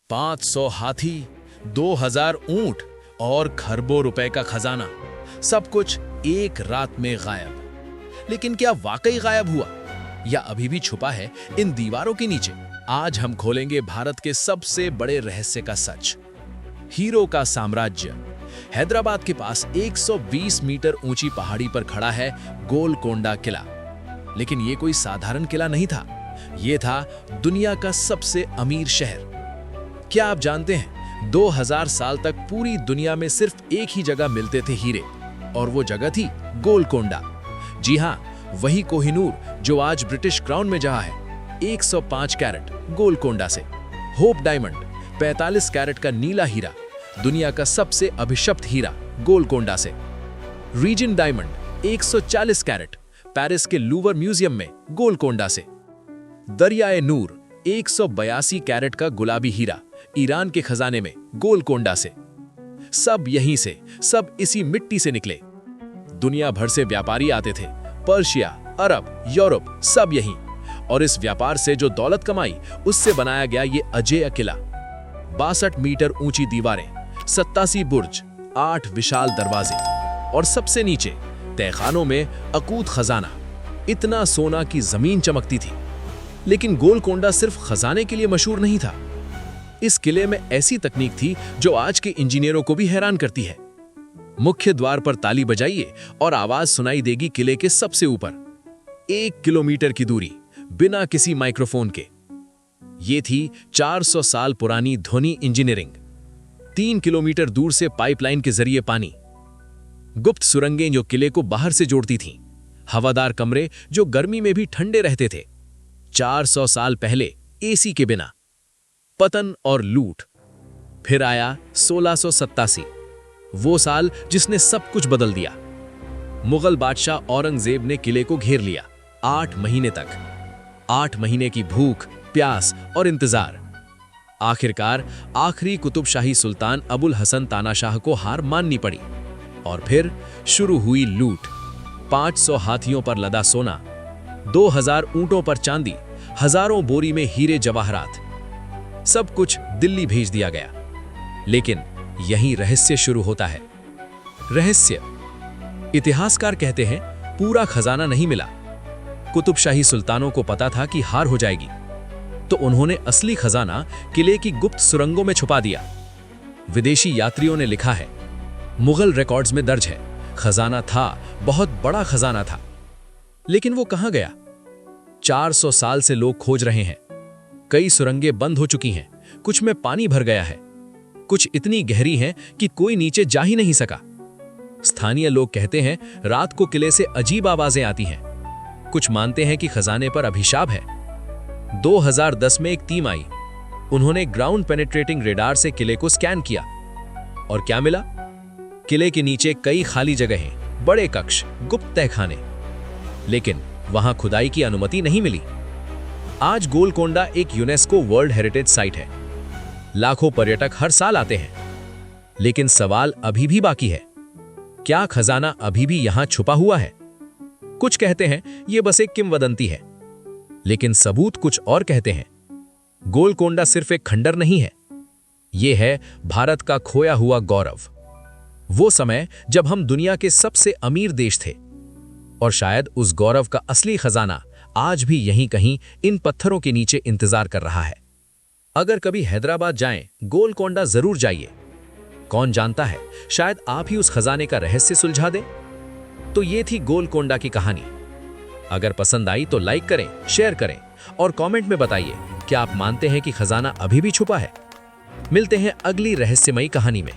500 हाथी, 2000 ऊंट और खरबों रुपए का खजाना, सब कुछ एक रात में गायब। लेकिन क्या वाकई गायब हुआ या अभी भी छुपा है इन दीवारों के नीचे? आज हम खोलेंगे भारत के सबसे बड़े रहस्य का सच। हीरो का साम्राज्य। हैदराबाद के पास 120 मीटर ऊंची पहाड़ी पर खड़ा है गोलकोंडा किला। लेकिन यह कोई साधारण किला नहीं था, यह था दुनिया का सबसे अमीर शहर। क्या आप जानते हैं 2000 साल तक पूरी दुनिया में सिर्फ एक ही जगह मिलते थे हीरे, और वो जगह थी गोलकोंडा। जी हां, वही कोहिनूर जो आज ब्रिटिश क्राउन में जहां है 105 कैरेट गोलकोंडा से। होप डायमंड 45 कैरेट का नीला हीरा, दुनिया का सबसे अभिशप्त हीरा गोलकोंडा से। रीजन डायमंड 140 कैरेट पेरिस के लूवर म्यूजियम में गोलकोंडा से। दरियाए नूर 182 कैरेट का गुलाबी हीरा ईरान के खजाने में गोलकोंडा से। सब यहीं से, सब इसी मिट्टी से निकले। दुनिया भर से व्यापारी आते थे, पर्शिया, अरब, यूरोप, सब यहीं। और इस व्यापार से जो दौलत कमाई, उससे बनाया गया ये अजेय किला। 62 मीटर ऊंची दीवारें, 87 बुर्ज, 8 विशाल दरवाजे, और सबसे नीचे तहखानों में अकूत खजाना। इतना सोना की जमीन चमकती थी। लेकिन गोलकोंडा सिर्फ खजाने के लिए मशहूर नहीं था। इस किले में ऐसी तकनीक थी जो आज के इंजीनियरों को भी हैरान करती है। मुख्य द्वार पर ताली बजाइए और आवाज सुनाई देगी किले के सबसे ऊपर, 1 किलोमीटर की दूरी, बिना किसी माइक्रोफोन के। ये थी 400 साल पुरानी ध्वनि इंजीनियरिंग। 3 किलोमीटर दूर से पाइपलाइन के जरिए पानी, गुप्त सुरंगें जो किले को बाहर से जोड़ती थीं, हवादार कमरे जो गर्मी में भी ठंडे रहते थे। 400 साल पहले एसी के बिना। पतन और लूट। फिर आया 1687, वो साल जिसने सब कुछ बदल दिया। मुगल बादशाह औरंगजेब ने किले को घेर लिया 8 महीने तक। 8 महीने की भूख, प्यास और इंतजार। आखिरकार आखिरी कुतुबशाही सुल्तान अबुल हसन तानाशाह को हार माननी पड़ी। और फिर शुरू हुई लूट। 500 हाथियों पर लदा सोना, 2000 ऊंटों पर चांदी, हजारों बोरी में हीरे जवाहरात, सब कुछ दिल्ली भेज दिया गया। लेकिन यही रहस्य शुरू होता है। रहस्य। इतिहासकार कहते हैं पूरा खजाना नहीं मिला। कुतुबशाही सुल्तानों को पता था कि हार हो जाएगी, तो उन्होंने असली खजाना किले की गुप्त सुरंगों में छुपा दिया। विदेशी यात्रियों ने लिखा है, मुगल रिकॉर्ड्स में दर्ज है, खजाना था, बहुत बड़ा खजाना था। लेकिन वो कहां गया? 400 साल से लोग खोज रहे हैं। कई सुरंगें बंद हो चुकी हैं, कुछ में पानी भर गया है, कुछ इतनी गहरी हैं कि कोई नीचे जा ही नहीं सका। स्थानीय लोग कहते हैं रात को किले से अजीब आवाजें आती हैं। कुछ मानते हैं कि खजाने पर अभिशाप है। 2010 में एक टीम आई। उन्होंने ग्राउंड पेनिट्रेटिंग रेडार से किले को स्कैन किया। और क्या मिला? किले के नीचे कई खाली जगहें, बड़े कक्ष, गुप्त तहखाने। लेकिन वहां खुदाई की अनुमति नहीं मिली। आज गोलकोंडा एक यूनेस्को वर्ल्ड हेरिटेज साइट है। लाखों पर्यटक हर साल आते हैं। लेकिन सवाल अभी भी बाकी है, क्या खजाना अभी भी यहां छुपा हुआ है? कुछ कहते हैं यह बस एक किंवदंती है, लेकिन सबूत कुछ और कहते हैं। गोलकोंडा सिर्फ एक खंडर नहीं है, यह है भारत का खोया हुआ गौरव। वो समय जब हम दुनिया के सबसे अमीर देश थे, और शायद उस गौरव का असली खजाना आज भी यहीं कहीं इन पत्थरों के नीचे इंतजार कर रहा है। अगर कभी हैदराबाद जाएं, गोलकोंडा जरूर जाइए। कौन जानता है, शायद आप ही उस खजाने का रहस्य सुलझा दें। तो ये थी गोलकोंडा की कहानी। अगर पसंद आई तो लाइक करें, शेयर करें और कमेंट में बताइए क्या आप मानते हैं कि खजाना अभी भी छुपा है। मिलते हैं अगली रहस्यमयी कहानी में।